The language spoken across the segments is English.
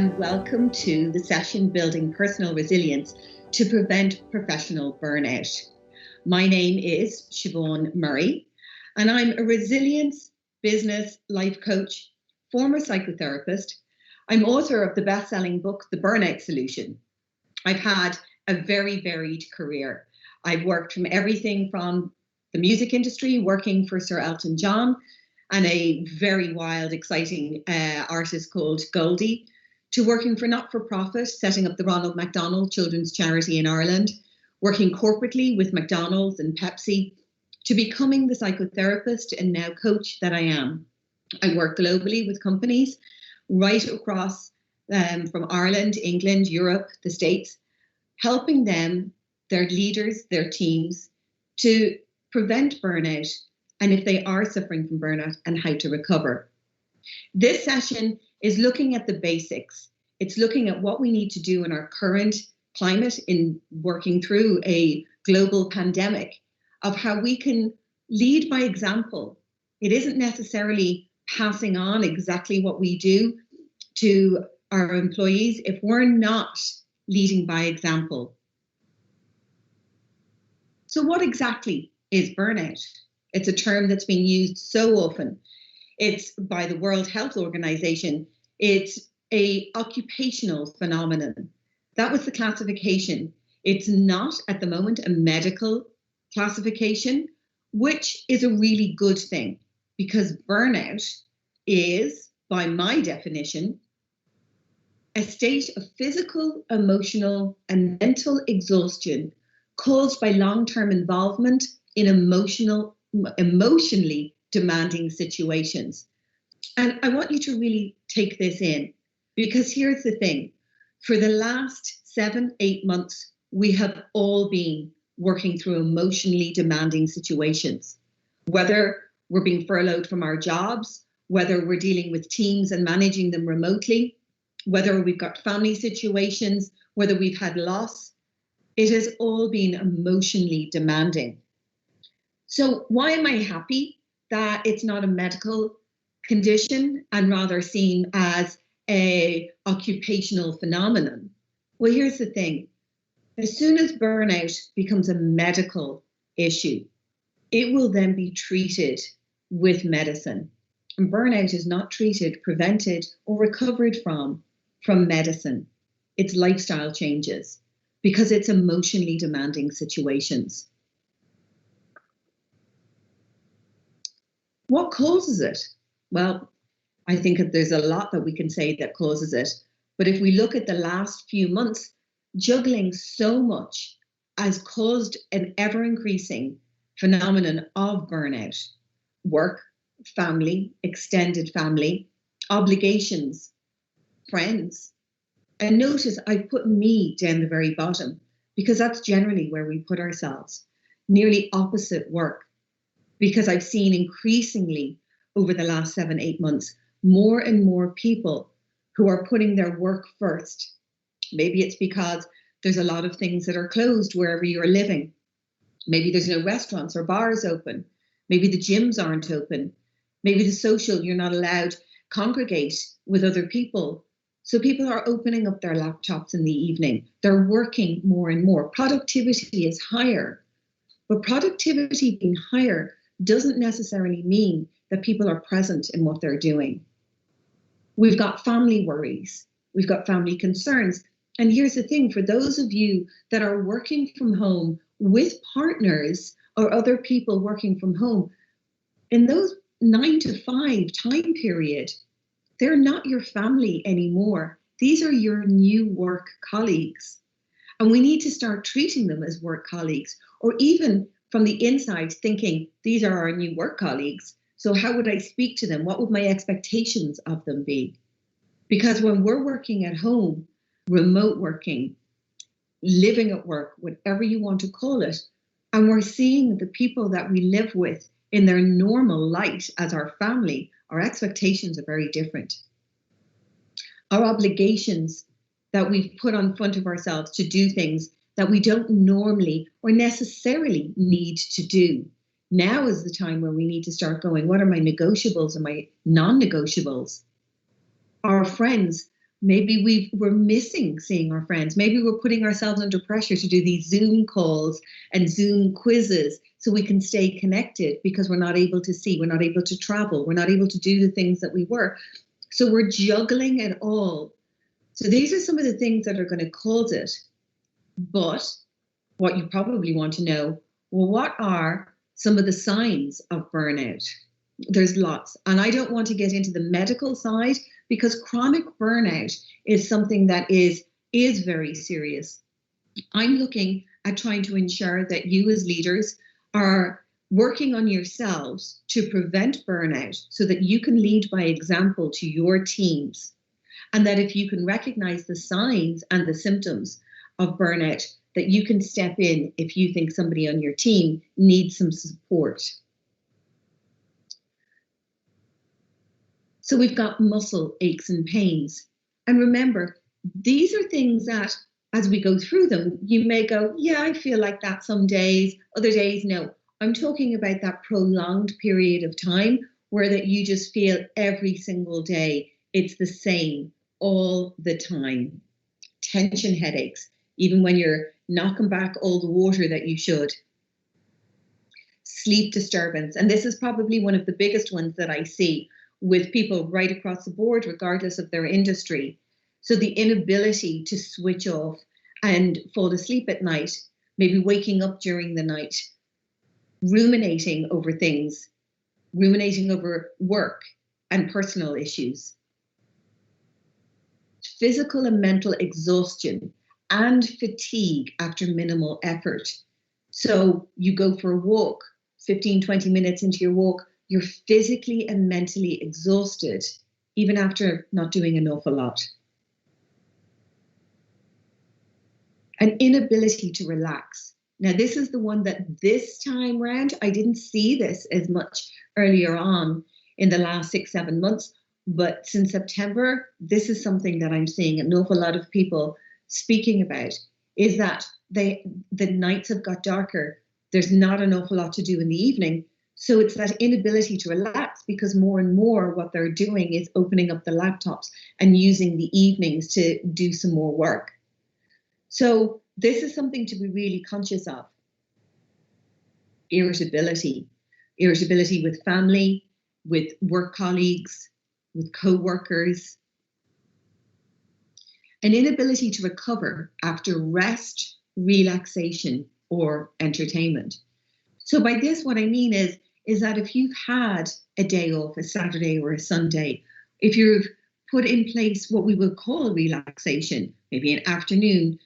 and welcome to the session Building Personal Resilience to Prevent Professional Burnout. My name is Siobhan Murray, and I'm a resilience, business, life coach, former psychotherapist. I'm author of the best-selling book, The Burnout Solution. I've had a very varied career. I've worked from everything from the music industry, working for Sir Elton John, and a very wild, exciting artist called Goldie, to working for not-for-profit, setting up the Ronald McDonald Children's Charity in Ireland, working corporately with McDonald's and Pepsi, to becoming the psychotherapist and now coach that I am. I work globally with companies right across from Ireland, England, Europe, the States, helping them, their leaders, their teams, to prevent burnout, and if they are suffering from burnout, and how to recover. This session is looking at the basics. It's looking at what we need to do in our current climate in working through a global pandemic, of how we can lead by example. It isn't necessarily passing on exactly what we do to our employees if we're not leading by example. So what exactly is burnout? It's a term that's been used so often. It's by the World Health Organization. It's an occupational phenomenon. That was the classification. It's not at the moment a medical classification, which is a really good thing, because burnout is, by my definition, a state of physical, emotional, and mental exhaustion caused by long-term involvement in emotionally demanding situations. And I want you to really take this in, because here's the thing. For the last 7-8 months, we have all been working through emotionally demanding situations, whether we're being furloughed from our jobs, whether we're dealing with teams and managing them remotely, whether we've got family situations, whether we've had loss. It has all been emotionally demanding. So why am I happy that it's not a medical condition and rather seen as an occupational phenomenon? Well, here's the thing. As soon as burnout becomes a medical issue, it will then be treated with medicine. And burnout is not treated, prevented, or recovered from medicine. It's lifestyle changes, because it's emotionally demanding situations. What causes it? Well, I think that there's a lot that we can say that causes it. But if we look at the last few months, juggling so much has caused an ever-increasing phenomenon of burnout. Work, family, extended family, obligations, friends. And notice I've put me down the very bottom, because that's generally where we put ourselves, nearly opposite work. Because I've seen increasingly over the last 7-8 months, more and more people who are putting their work first. Maybe it's because there's a lot of things that are closed wherever you're living. Maybe there's no restaurants or bars open. Maybe the gyms aren't open. Maybe the social, you're not allowed to congregate with other people. So people are opening up their laptops in the evening. They're working more and more. Productivity is higher. But productivity being higher doesn't necessarily mean that people are present in what they're doing. We've got family worries. We've got family concerns. And here's the thing, for those of you that are working from home with partners or other people working from home, in those 9 to 5 time period, they're not your family anymore. These are your new work colleagues. And we need to start treating them as work colleagues, or even from the inside thinking, these are our new work colleagues. So how would I speak to them? What would my expectations of them be? Because when we're working at home, remote working, living at work, whatever you want to call it, and we're seeing the people that we live with in their normal light as our family, our expectations are very different. Our obligations that we've put on front of ourselves to do things that we don't normally or necessarily need to do. Now is the time where we need to start going, what are my negotiables and my non-negotiables? Our friends, Maybe we're missing seeing our friends. Maybe we're putting ourselves under pressure to do these Zoom calls and Zoom quizzes so we can stay connected because we're not able to see, we're not able to travel, we're not able to do the things that we were. So we're juggling it all. So these are some of the things that are going to cause it. But what you probably want to know, well, what are some of the signs of burnout? There's lots. And I don't want to get into the medical side because chronic burnout is something that is very serious. I'm looking at trying to ensure that you as leaders are working on yourselves to prevent burnout so that you can lead by example to your teams. And that if you can recognize the signs and the symptoms of burnout, that you can step in if you think somebody on your team needs some support. So we've got muscle aches and pains. And remember, these are things that as we go through them, you may go, yeah, I feel like that some days, other days, no. I'm talking about that prolonged period of time where that you just feel every single day it's the same all the time. Tension headaches, even when you're knocking back all the water that you should. Sleep disturbance. And this is probably one of the biggest ones that I see with people right across the board, regardless of their industry. So the inability to switch off and fall asleep at night, maybe waking up during the night, ruminating over things, ruminating over work and personal issues. Physical and mental exhaustion and fatigue after minimal effort. So you go for a walk, 15, 20 minutes into your walk, you're physically and mentally exhausted, even after not doing an awful lot. An inability to relax. Now, this is the one that this time round, I didn't see this as much earlier on in the last 6-7 months. But since September, this is something that I'm seeing an awful lot of people speaking about, is that the nights have got darker. There's not an awful lot to do in the evening. So it's that inability to relax because more and more what they're doing is opening up the laptops and using the evenings to do some more work. So this is something to be really conscious of. Irritability with family, with work colleagues, with co-workers. An inability to recover after rest, relaxation, or entertainment. So by this, what I mean is that if you've had a day off, a Saturday or a Sunday, if you've put in place what we would call relaxation, maybe an afternoon,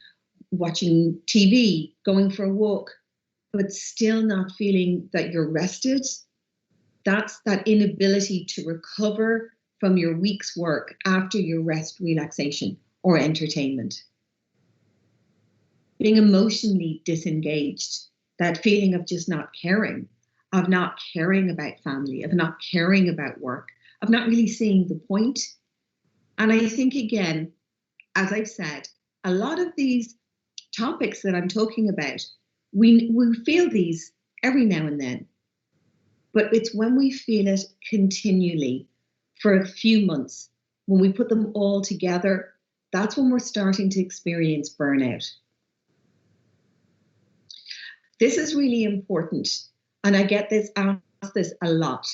watching TV, going for a walk, but still not feeling that you're rested, that's that inability to recover from your week's work after your rest, relaxation, or entertainment. Being emotionally disengaged, that feeling of just not caring about family, of not caring about work, of not really seeing the point. And I think, again, as I've said, a lot of these topics that I'm talking about, we feel these every now and then. But it's when we feel it continually for a few months, when we put them all together, that's when we're starting to experience burnout. This is really important. And I get asked this a lot,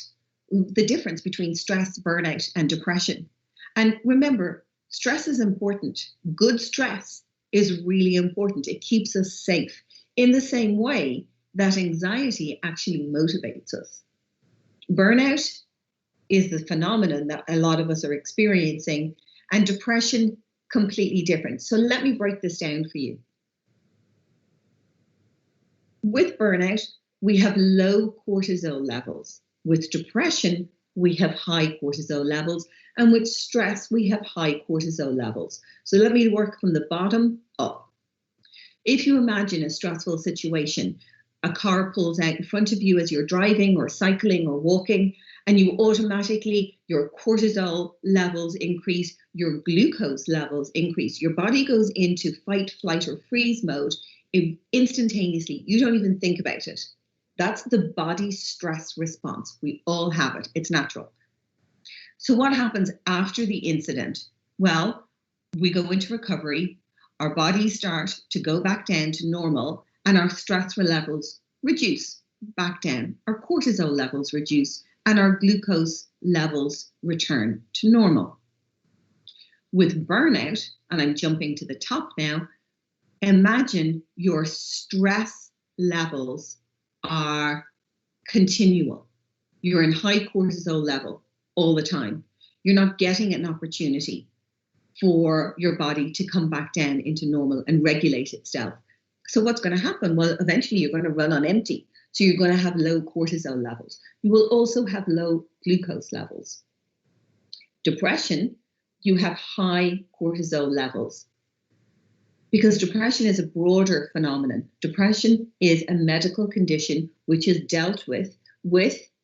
the difference between stress, burnout, and depression. And remember, stress is important. Good stress is really important. It keeps us safe in the same way that anxiety actually motivates us. Burnout is the phenomenon that a lot of us are experiencing, and depression, completely different. So let me break this down for you. With burnout, we have low cortisol levels. With depression, we have high cortisol levels. And with stress, we have high cortisol levels. So let me work from the bottom up. If you imagine a stressful situation, a car pulls out in front of you as you're driving or cycling or walking, and you automatically, your cortisol levels increase, your glucose levels increase. Your body goes into fight, flight, or freeze mode instantaneously. You don't even think about it. That's the body's stress response. We all have it. It's natural. So what happens after the incident? Well, we go into recovery, our bodies start to go back down to normal, and our stress levels reduce back down, our cortisol levels reduce, and our glucose levels return to normal. With burnout, and I'm jumping to the top now, imagine your stress levels are continual. You're in high cortisol level all the time. You're not getting an opportunity for your body to come back down into normal and regulate itself. So what's going to happen? Well, eventually you're going to run on empty. So you're going to have low cortisol levels. You will also have low glucose levels. Depression, you have high cortisol levels. Because depression is a broader phenomenon. Depression is a medical condition which is dealt with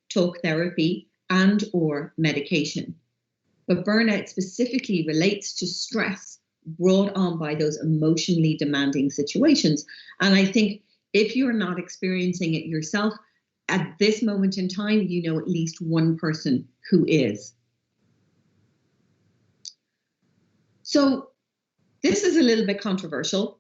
talk therapy and or medication. But burnout specifically relates to stress brought on by those emotionally demanding situations. And I think if you're not experiencing it yourself, at this moment in time, you know at least one person who is. So this is a little bit controversial,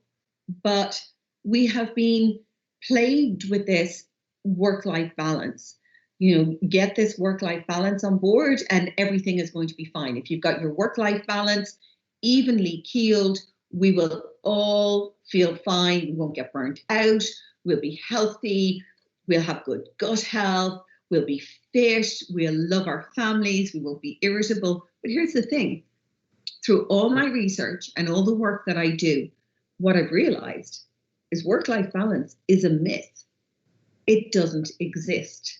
but we have been plagued with this work-life balance. You know, get this work-life balance on board and everything is going to be fine. If you've got your work-life balance evenly keeled, we will all feel fine. We won't get burnt out. We'll be healthy. We'll have good gut health. We'll be fit. We'll love our families. We won't be irritable. But here's the thing. Through all my research and all the work that I do, what I've realized is work-life balance is a myth. It doesn't exist.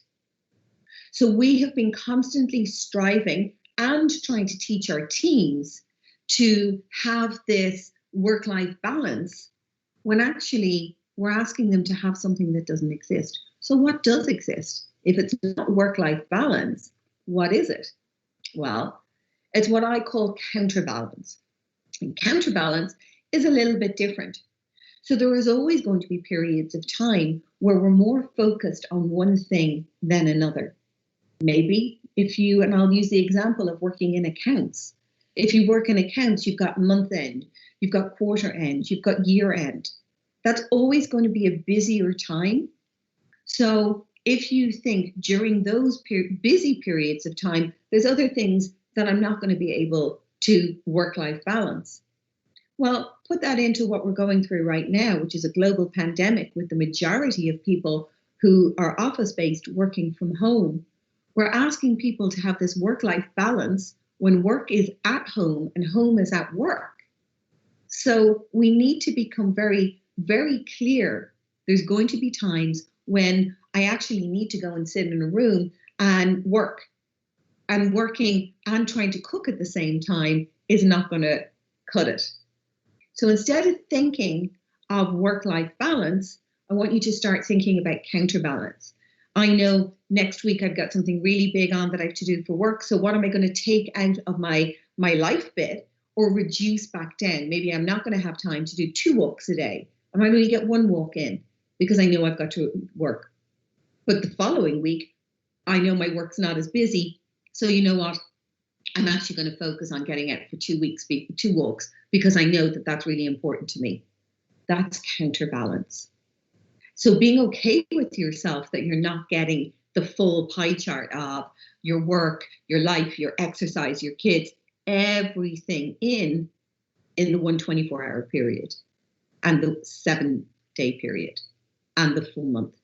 So we have been constantly striving and trying to teach our teams to have this work-life balance when actually we're asking them to have something that doesn't exist. So what does exist? If it's not work-life balance, what is it? Well, it's what I call counterbalance. And counterbalance is a little bit different. So there is always going to be periods of time where we're more focused on one thing than another. Maybe if you, and I'll use the example of working in accounts. If you work in accounts, you've got month end, you've got quarter end, you've got year end. That's always going to be a busier time. So if you think during those busy periods of time, there's other things that I'm not going to be able to work-life balance. Well, put that into what we're going through right now, which is a global pandemic with the majority of people who are office-based working from home. We're asking people to have this work-life balance when work is at home and home is at work. So we need to become very, very clear. There's going to be times when I actually need to go and sit in a room and work. And working and trying to cook at the same time is not going to cut it. So instead of thinking of work-life balance, I want you to start thinking about counterbalance. I know next week I've got something really big on that I have to do for work. So what am I going to take out of my life bit or reduce back down? Maybe I'm not going to have time to do 2 walks a day. I might only get 1 walk in because I know I've got to work. But the following week, I know my work's not as busy. So you know what? I'm actually going to focus on getting out for 2 walks because I know that that's really important to me. That's counterbalance. So being okay with yourself that you're not getting the full pie chart of your work, your life, your exercise, your kids, everything in the 124-hour period and the 7-day period and the full month.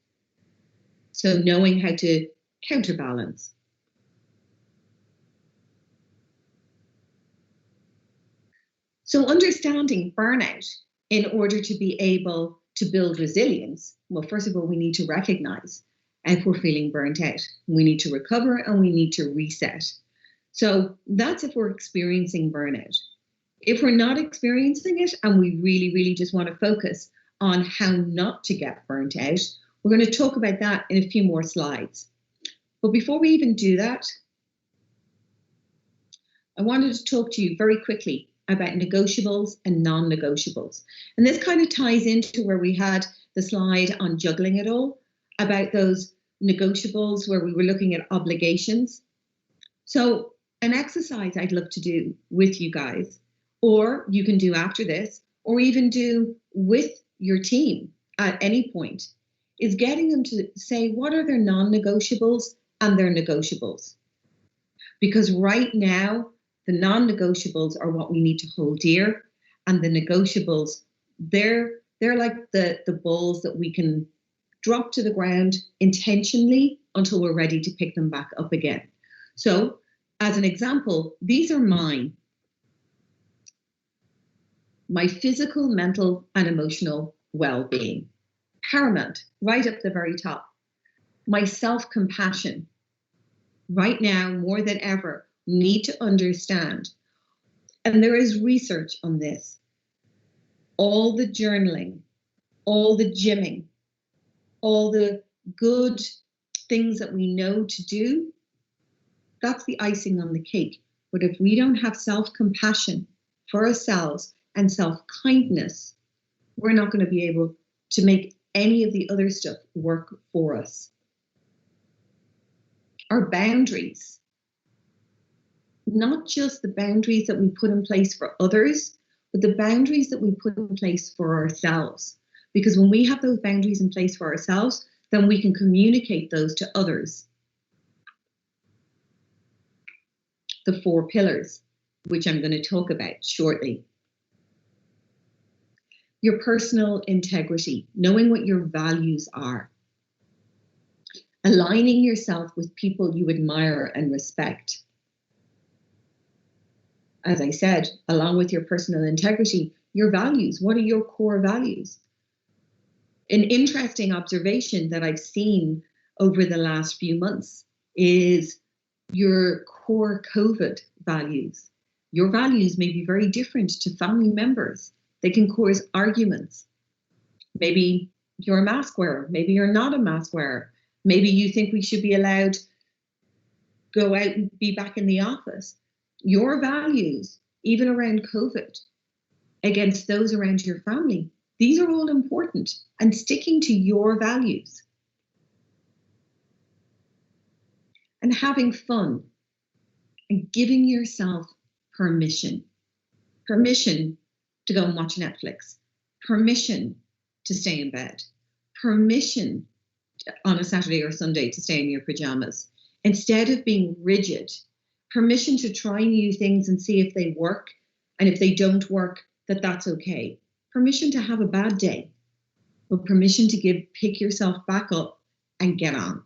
So knowing how to counterbalance. So understanding burnout in order to be able to build resilience, well, first of all, we need to recognize if we're feeling burnt out. We need to recover and we need to reset. So that's if we're experiencing burnout. If we're not experiencing it and we really, really just want to focus on how not to get burnt out, we're going to talk about that in a few more slides. But before we even do that, I wanted to talk to you very quickly about negotiables and non-negotiables. And this kind of ties into where we had the slide on juggling it all, about those negotiables where we were looking at obligations. So an exercise I'd love to do with you guys or you can do after this, or even do with your team at any point, is getting them to say what are their non-negotiables and their negotiables. Because right now, the non-negotiables are what we need to hold dear, and the negotiables, they're like the balls that we can drop to the ground intentionally until we're ready to pick them back up again. So, as an example, these are mine. My physical, mental, and emotional well-being. Paramount, right up the very top. My self-compassion. Right now, more than ever, we need to understand, and there is research on this, all the journaling, all the gymming, all the good things that we know to do, that's the icing on the cake. But if we don't have self-compassion for ourselves and self-kindness, we're not going to be able to make any of the other stuff work for us. Our boundaries, not just the boundaries that we put in place for others, but the boundaries that we put in place for ourselves. Because when we have those boundaries in place for ourselves, then we can communicate those to others. The 4 pillars, which I'm going to talk about shortly. Your personal integrity, knowing what your values are. Aligning yourself with people you admire and respect. As I said, along with your personal integrity, your values. What are your core values? An interesting observation that I've seen over the last few months is your core COVID values. Your values may be very different to family members. They can cause arguments. Maybe you're a mask wearer. Maybe you're not a mask wearer. Maybe you think we should be allowed to go out and be back in the office. Your values, even around COVID, against those around your family, these are all important, and sticking to your values. And having fun and giving yourself permission. Permission to go and watch Netflix. Permission to stay in bed. Permission on a Saturday or Sunday to stay in your pajamas. Instead of being rigid, permission to try new things and see if they work. And if they don't work, that's okay. Permission to have a bad day, but permission to pick yourself back up and get on.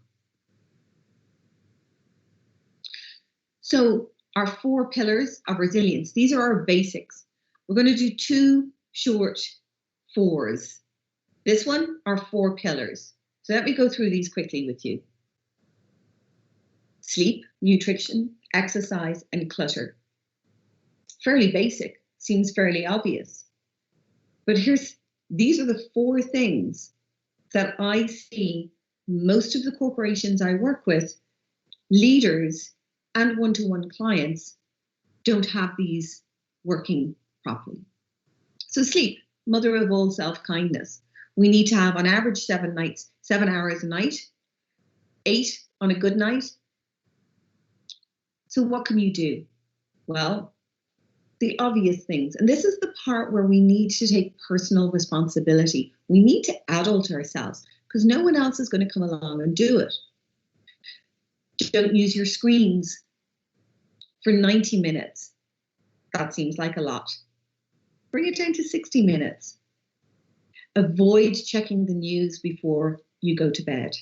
So our 4 pillars of resilience, these are our basics. We're going to do 2 short 4s. This one are 4 pillars. So let me go through these quickly with you. Sleep, nutrition, exercise, and clutter. Fairly basic, seems fairly obvious. But these are the 4 things that I see most of the corporations I work with, leaders and one-to-one clients, don't have these working properly. So sleep, mother of all self-kindness. We need to have on average 7 hours a night, 8 on a good night. So what can you do? Well, the obvious things. And this is the part where we need to take personal responsibility. We need to adult ourselves because no one else is going to come along and do it. Don't use your screens for 90 minutes. That seems like a lot. Bring it down to 60 minutes. Avoid checking the news before you go to bed.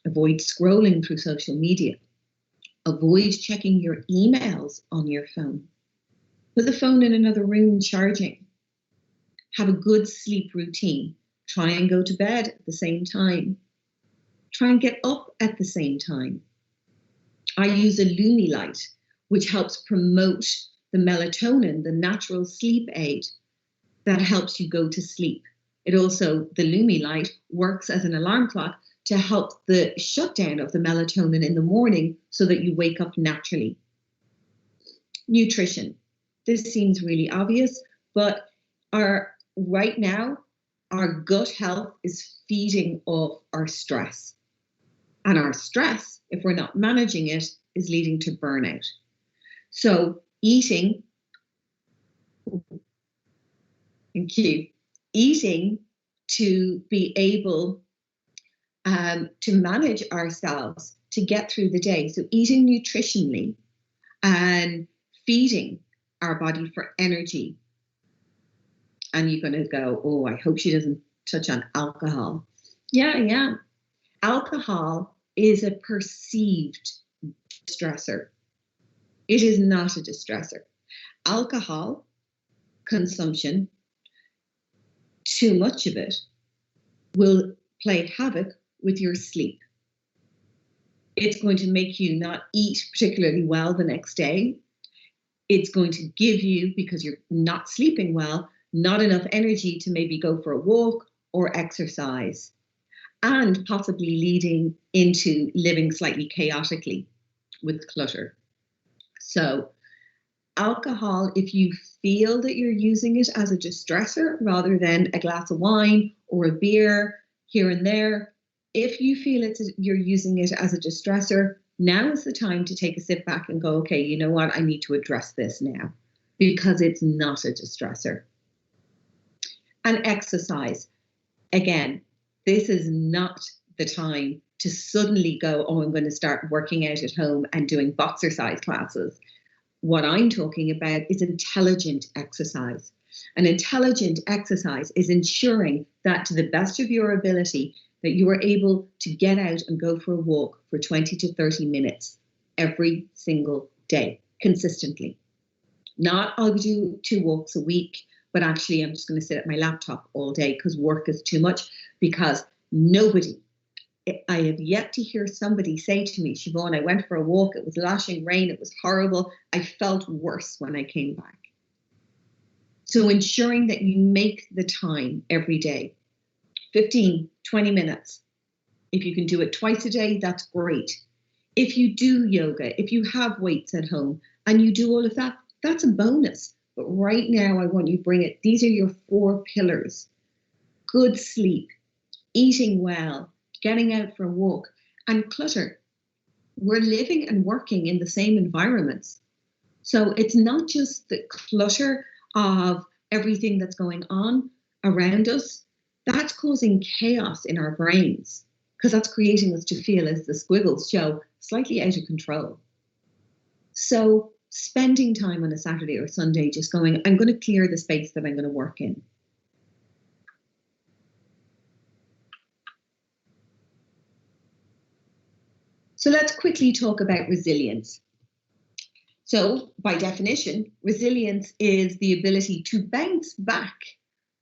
Avoid scrolling through social media. Avoid checking your emails on your phone. Put the phone in another room charging. Have a good sleep routine. Try and go to bed at the same time. Try and get up at the same time. I use a Lumi light, which helps promote the melatonin, the natural sleep aid that helps you go to sleep. It also, the Lumi light works as an alarm clock to help the shutdown of the melatonin in the morning so that you wake up naturally. Nutrition. This seems really obvious, but right now, our gut health is feeding off our stress. And our stress, if we're not managing it, is leading to burnout. So eating Thank you. Eating to be able to manage ourselves to get through the day. So eating nutritionally and feeding our body for energy. And you're going to go, oh, I hope she doesn't touch on alcohol. Yeah. Alcohol is a perceived stressor. It is not a distressor. Alcohol consumption, too much of it, will play havoc with your sleep. It's going to make you not eat particularly well the next day. It's going to give you, because you're not sleeping well, not enough energy to maybe go for a walk or exercise, and possibly leading into living slightly chaotically with clutter. So alcohol, if you feel that you're using it as a distressor rather than a glass of wine or a beer here and there, if you feel you're using it as a distressor, now is the time to take a sit back and go, okay, you know what? I need to address this now, because it's not a distressor. And exercise. Again, this is not the time to suddenly go, oh, I'm going to start working out at home and doing boxercise classes. What I'm talking about is intelligent exercise. An intelligent exercise is ensuring that, to the best of your ability, that you are able to get out and go for a walk for 20 to 30 minutes every single day, consistently. Not I'll do 2 walks a week, but actually I'm just going to sit at my laptop all day because work is too much. Because I have yet to hear somebody say to me, Siobhan, I went for a walk, it was lashing rain, it was horrible, I felt worse when I came back. So ensuring that you make the time every day, 15, 20 minutes. If you can do it twice a day, that's great. If you do yoga, if you have weights at home and you do all of that, that's a bonus. But right now, I want you to bring it. These are your 4 pillars. Good sleep, eating well, getting out for a walk, and clutter. We're living and working in the same environments. So it's not just the clutter of everything that's going on around us. That's causing chaos in our brains, because that's creating us to feel, as the squiggles show, slightly out of control. So spending time on a Saturday or Sunday just going, I'm going to clear the space that I'm going to work in. So let's quickly talk about resilience. So by definition, resilience is the ability to bounce back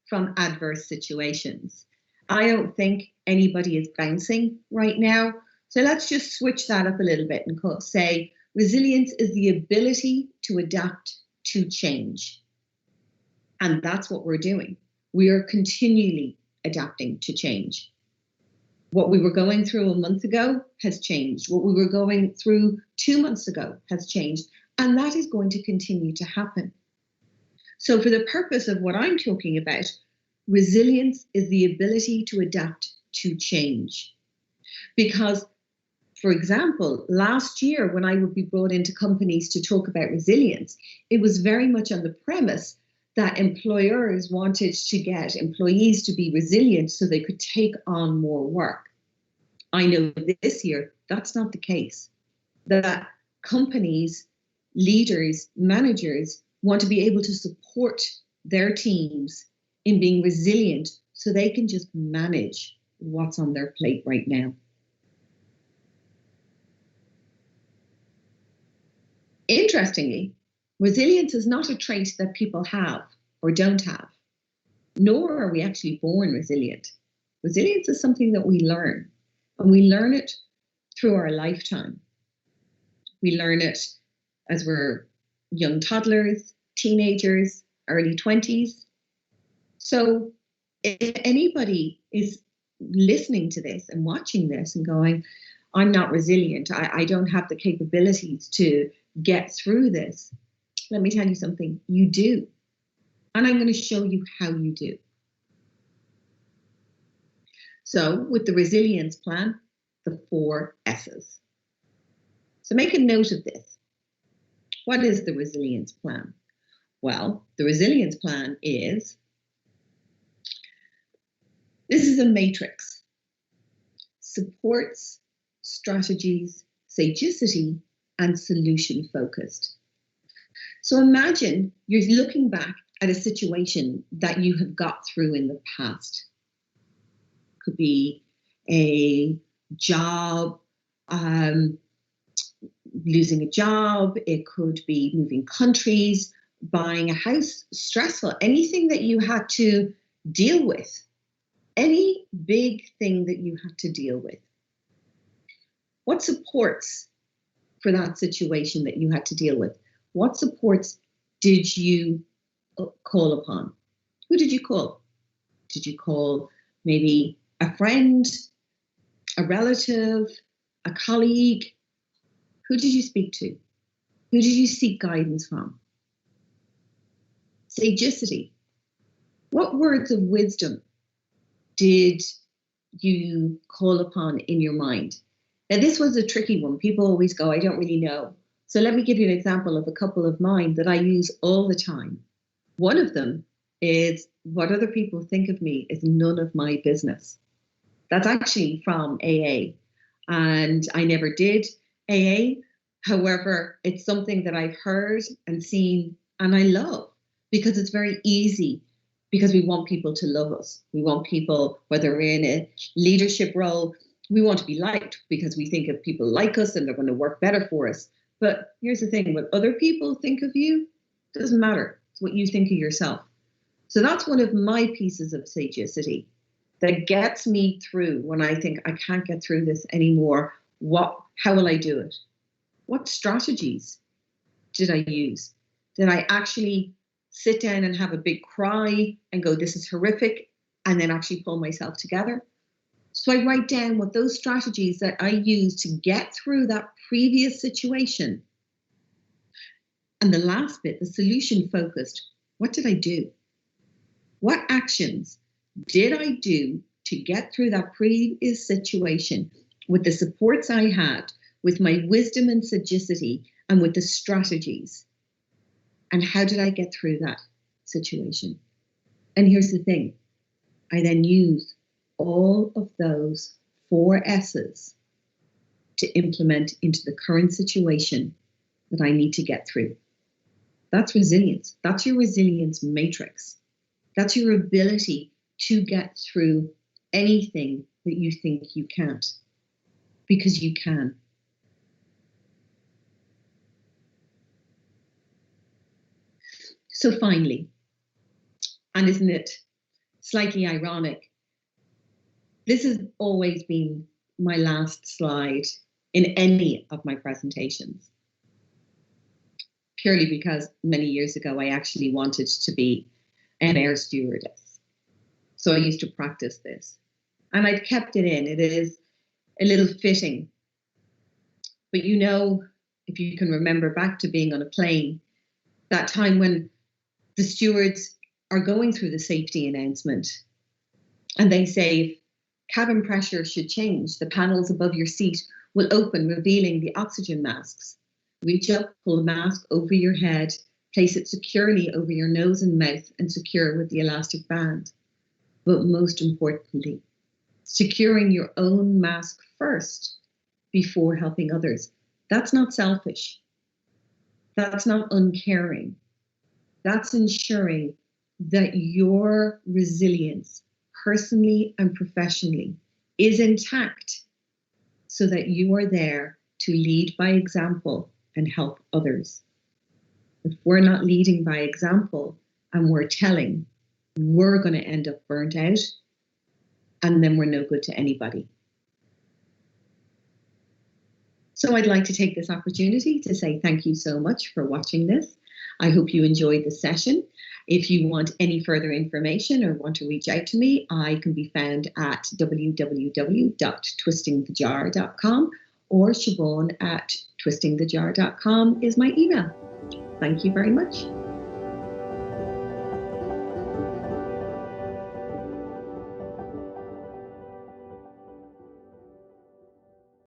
from adverse situations. I don't think anybody is bouncing right now. So let's just switch that up a little bit and say resilience is the ability to adapt to change. And that's what we're doing. We are continually adapting to change. What we were going through a month ago has changed. What we were going through 2 months ago has changed. And that is going to continue to happen. So for the purpose of what I'm talking about, resilience is the ability to adapt to change. Because, for example, last year when I would be brought into companies to talk about resilience, it was very much on the premise that employers wanted to get employees to be resilient so they could take on more work. I know this year that's not the case. That companies, leaders, managers want to be able to support their teams in being resilient so they can just manage what's on their plate right now. Interestingly, resilience is not a trait that people have or don't have, nor are we actually born resilient. Resilience is something that we learn, and we learn it through our lifetime. We learn it as we're young toddlers, teenagers, early 20s. So if anybody is listening to this and watching this and going, I'm not resilient, I don't have the capabilities to get through this, let me tell you something, you do. And I'm going to show you how you do. So with the resilience plan, the 4 S's. So make a note of this. What is the resilience plan? Well, the resilience plan is, this is a matrix. Supports, strategies, sagacity, and solution focused. So imagine you're looking back at a situation that you have got through in the past. Could be a job, losing a job. It could be moving countries, buying a house, stressful, anything that you had to deal with, any big thing that you had to deal with. What supports for that situation that you had to deal with? What supports did you call upon? Who did you call? Did you call maybe a friend, a relative, a colleague? Who did you speak to? Who did you seek guidance from? Sagacity. What words of wisdom did you call upon in your mind? Now, this was a tricky one. People always go, I don't really know. So let me give you an example of a couple of mine that I use all the time. One of them is, what other people think of me is none of my business. That's actually from AA. And I never did AA. However, it's something that I've heard and seen and I love, because it's very easy, because we want people to love us. We want people, whether we're in a leadership role, we want to be liked because we think if people like us and they're going to work better for us. But here's the thing, what other people think of you doesn't matter. It's what you think of yourself. So that's one of my pieces of sagacity that gets me through when I think I can't get through this anymore. How will I do it? What strategies did I use? Did I actually sit down and have a big cry and go, this is horrific, and then actually pull myself together? So I write down what those strategies that I used to get through that previous situation. And the last bit, the solution focused. What did I do? What actions did I do to get through that previous situation with the supports I had, with my wisdom and sagacity, and with the strategies? And how did I get through that situation? And here's the thing. I then use all of those 4 S's to implement into the current situation that I need to get through. That's resilience. That's your resilience matrix. That's your ability to get through anything that you think you can't, because you can. So finally, and isn't it slightly ironic, this has always been my last slide in any of my presentations, purely because many years ago I actually wanted to be an air stewardess. So I used to practice this, and I've kept it in. It is a little fitting. But you know, if you can remember back to being on a plane, that time when the stewards are going through the safety announcement and they say, if cabin pressure should change, the panels above your seat will open, revealing the oxygen masks. Reach up, pull the mask over your head, place it securely over your nose and mouth, and secure with the elastic band. But most importantly, securing your own mask first before helping others. That's not selfish. That's not uncaring. That's ensuring that your resilience, personally and professionally, is intact so that you are there to lead by example and help others. If we're not leading by example and we're telling, we're going to end up burnt out, and then we're no good to anybody. So I'd like to take this opportunity to say thank you so much for watching this. I hope you enjoyed the session. If you want any further information or want to reach out to me, I can be found at www.twistingthejar.com, or Siobhan at twistingthejar.com is my email. Thank you very much.